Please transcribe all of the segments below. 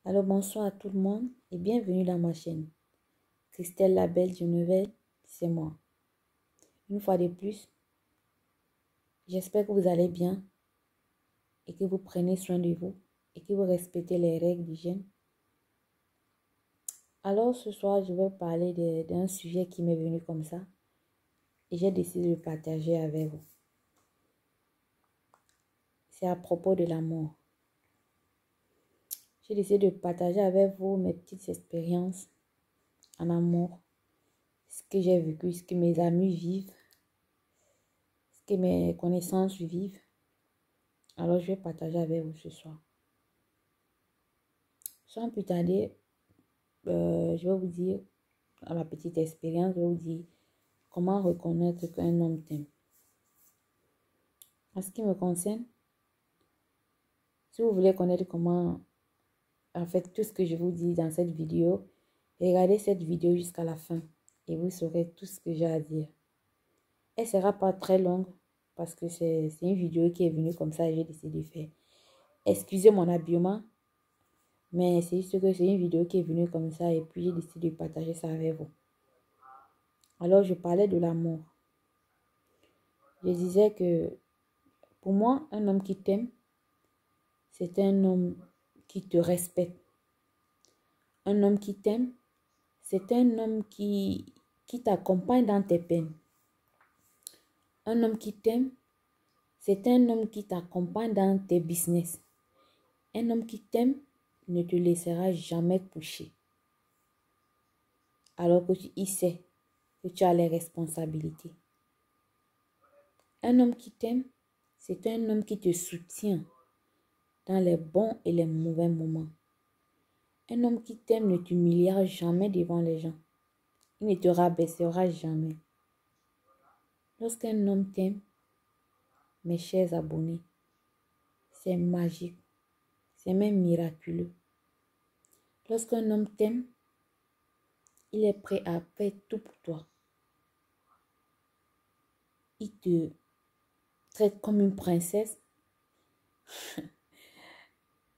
Alors bonsoir à tout le monde et bienvenue dans ma chaîne. Christelle la Belge Nouvelle, c'est moi. Une fois de plus, j'espère que vous allez bien et que vous prenez soin de vous et que vous respectez les règles d'hygiène. Alors ce soir, je vais parler d'un sujet qui m'est venu comme ça et j'ai décidé de le partager avec vous. C'est à propos de l'amour. J'ai décidé de partager avec vous mes petites expériences en amour, ce que j'ai vécu, ce que mes amis vivent, ce que mes connaissances vivent. Alors, je vais partager avec vous ce soir. Sans plus tarder, je vais vous dire, à ma petite expérience, je vais vous dire comment reconnaître qu'un homme t'aime. En ce qui me concerne, si vous voulez connaître comment, en fait, tout ce que je vous dis dans cette vidéo, regardez cette vidéo jusqu'à la fin et vous saurez tout ce que j'ai à dire. Elle ne sera pas très longue parce que c'est une vidéo qui est venue comme ça et j'ai décidé de faire. Excusez mon habillement. Mais c'est juste que c'est une vidéo qui est venue comme ça et puis j'ai décidé de partager ça avec vous. Alors, je parlais de l'amour. Je disais que pour moi, un homme qui t'aime, c'est un homme qui te respecte. Un homme qui t'aime, c'est un homme qui t'accompagne dans tes peines. Un homme qui t'aime, c'est un homme qui t'accompagne dans tes business. Un homme qui t'aime ne te laissera jamais coucher. Alors que il sait que tu as les responsabilités. Un homme qui t'aime, c'est un homme qui te soutient dans les bons et les mauvais moments. Un homme qui t'aime ne t'humiliera jamais devant les gens. Il ne te rabaissera jamais. Lorsqu'un homme t'aime, mes chers abonnés, c'est magique. C'est même miraculeux. Lorsqu'un homme t'aime, il est prêt à faire tout pour toi. Il te traite comme une princesse.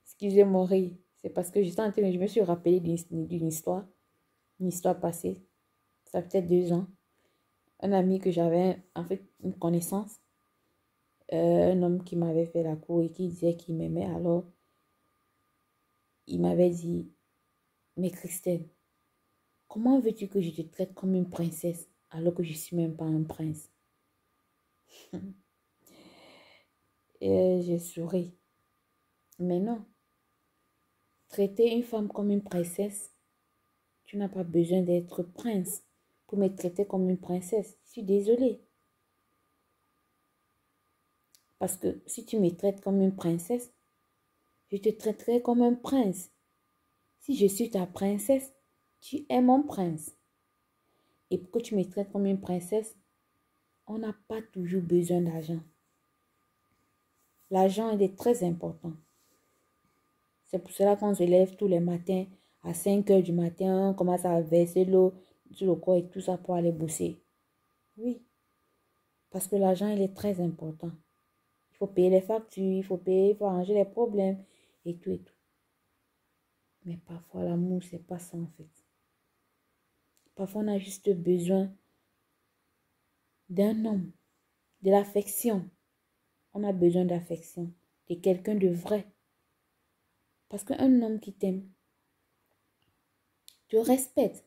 Excusez-moi, rire. C'est parce que je me suis rappelé d'une histoire passée. Ça fait peut-être 2 ans. Un ami que j'avais, en fait, une connaissance, un homme qui m'avait fait la cour et qui disait qu'il m'aimait. Alors, il m'avait dit, mais Christelle, comment veux-tu que je te traite comme une princesse alors que je ne suis même pas un prince? Et j'ai souri. Mais non, traiter une femme comme une princesse, tu n'as pas besoin d'être prince pour me traiter comme une princesse. Je suis désolée. Parce que si tu me traites comme une princesse, je te traiterai comme un prince. Si je suis ta princesse, tu es mon prince. Et pour que tu me traites comme une princesse, on n'a pas toujours besoin d'argent. L'argent, il est très important. C'est pour cela qu'on se lève tous les matins à 5 heures du matin, on commence à verser l'eau sur le corps et tout ça pour aller bosser. Oui, parce que l'argent, il est très important. Il faut payer les factures, il faut arranger les problèmes et tout et tout. Mais parfois, l'amour, c'est pas ça en fait. Parfois, on a juste besoin d'un homme, de l'affection. On a besoin d'affection, de quelqu'un de vrai. Parce qu'un homme qui t'aime, te respecte.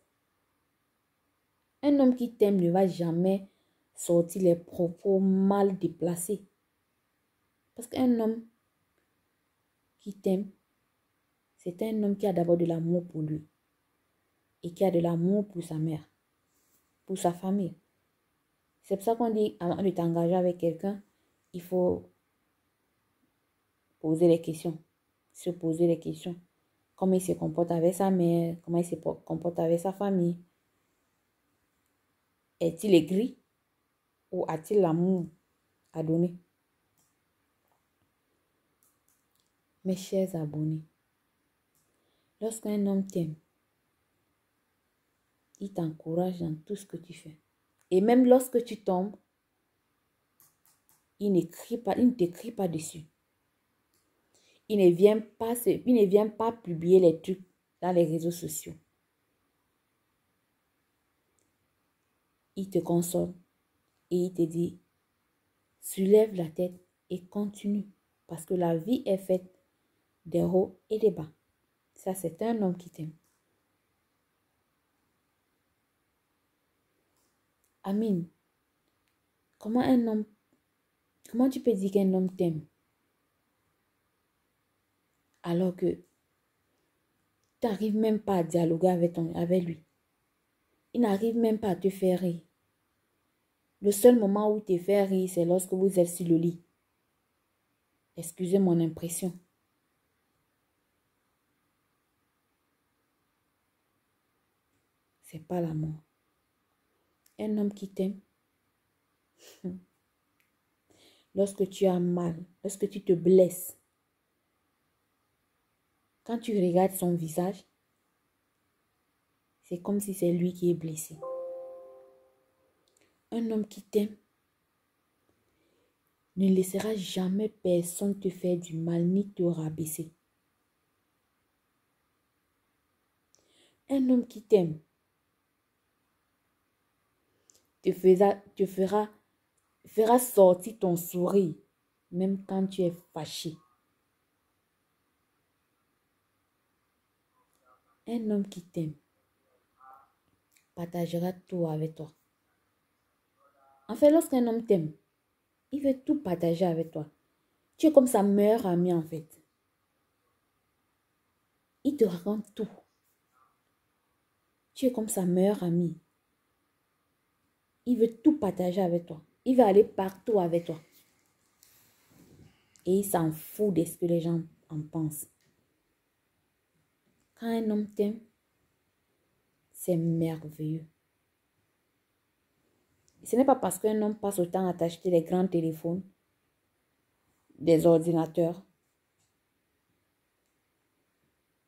Un homme qui t'aime ne va jamais sortir les propos mal déplacés. Parce qu'un homme qui t'aime, c'est un homme qui a d'abord de l'amour pour lui. Et qui a de l'amour pour sa mère, pour sa famille. C'est pour ça qu'on dit, avant de t'engager avec quelqu'un, il faut poser les questions. Se poser les questions. Comment il se comporte avec sa mère, comment il se comporte avec sa famille. Est-il aigri ou a-t-il l'amour à donner? Mes chers abonnés, lorsqu'un homme t'aime, il t'encourage dans tout ce que tu fais. Et même lorsque tu tombes, il ne te crie pas dessus. il ne vient pas publier les trucs dans les réseaux sociaux. Il te console et il te dit, soulève la tête et continue. Parce que la vie est faite des hauts et des bas. Ça, c'est un homme qui t'aime. Amine, comment tu peux dire qu'un homme t'aime alors que tu n'arrives même pas à dialoguer avec lui? Il n'arrive même pas à te faire rire. Le seul moment où il te fait rire, c'est lorsque vous êtes sur le lit. Excusez mon impression. C'est pas l'amour. Un homme qui t'aime, lorsque tu as mal, lorsque tu te blesses, quand tu regardes son visage, c'est comme si c'est lui qui est blessé. Un homme qui t'aime ne laissera jamais personne te faire du mal ni te rabaisser. Un homme qui t'aime fera sortir ton sourire même quand tu es fâché. Un homme qui t'aime partagera tout avec toi. En fait, lorsqu'un homme t'aime, il veut tout partager avec toi. Tu es comme sa meilleure amie en fait. Il te raconte tout. Tu es comme sa meilleure amie. Il veut tout partager avec toi. Il veut aller partout avec toi. Et il s'en fout de ce que les gens en pensent. Quand un homme t'aime, c'est merveilleux. Ce n'est pas parce qu'un homme passe autant à t'acheter des grands téléphones, des ordinateurs,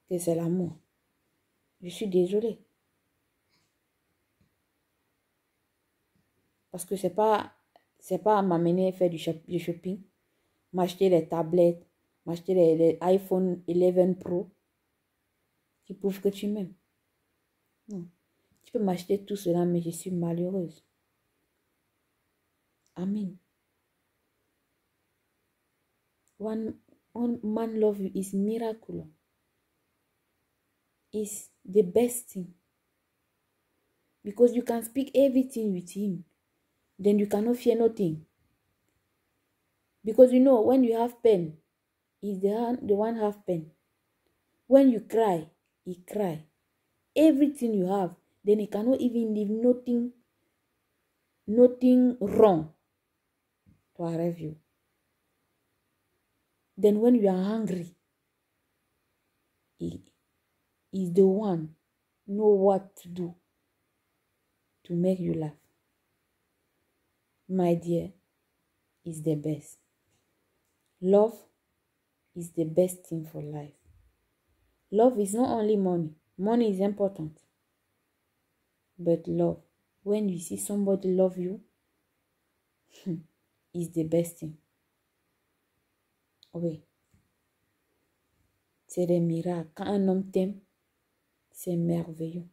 que c'est l'amour. Je suis désolée. Parce que c'est pas à m'amener faire du shopping, m'acheter les tablettes, m'acheter les iPhone 11 Pro qui prouvent que tu m'aimes. Non. Tu peux m'acheter tout cela, mais je suis malheureuse. Amen. One man love you is miracle. It's the best thing. Because you can speak everything with him. Then you cannot fear nothing. Because you know, when you have pain, he's the one have pain. When you cry, he cry. Everything you have, then he cannot even leave nothing wrong to arrive you. Then when you are hungry, he is the one know what to do to make you laugh. My dear, is the best. Love is the best thing for life. Love is not only money. Money is important. But love, when you see somebody love you, is the best thing. Oui. C'est des miracles. Quand un homme t'aime, c'est merveilleux.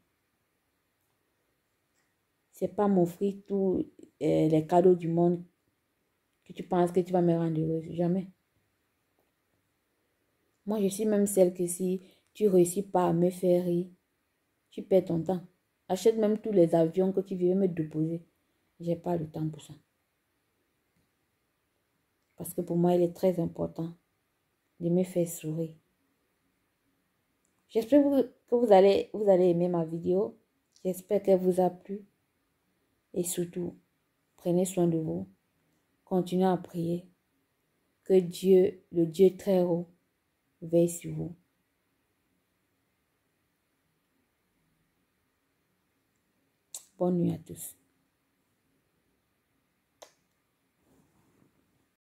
C'est pas m'offrir tous les cadeaux du monde que tu penses que tu vas me rendre heureuse. Jamais. Moi, je suis même celle que si tu réussis pas à me faire rire, tu perds ton temps. Achète même tous les avions que tu veux me déposer. J'ai pas le temps pour ça. Parce que pour moi, il est très important de me faire sourire. J'espère que vous allez aimer ma vidéo. J'espère qu'elle vous a plu. Et surtout, prenez soin de vous. Continuez à prier. Que Dieu, le Dieu très haut, veille sur vous. Bonne nuit à tous.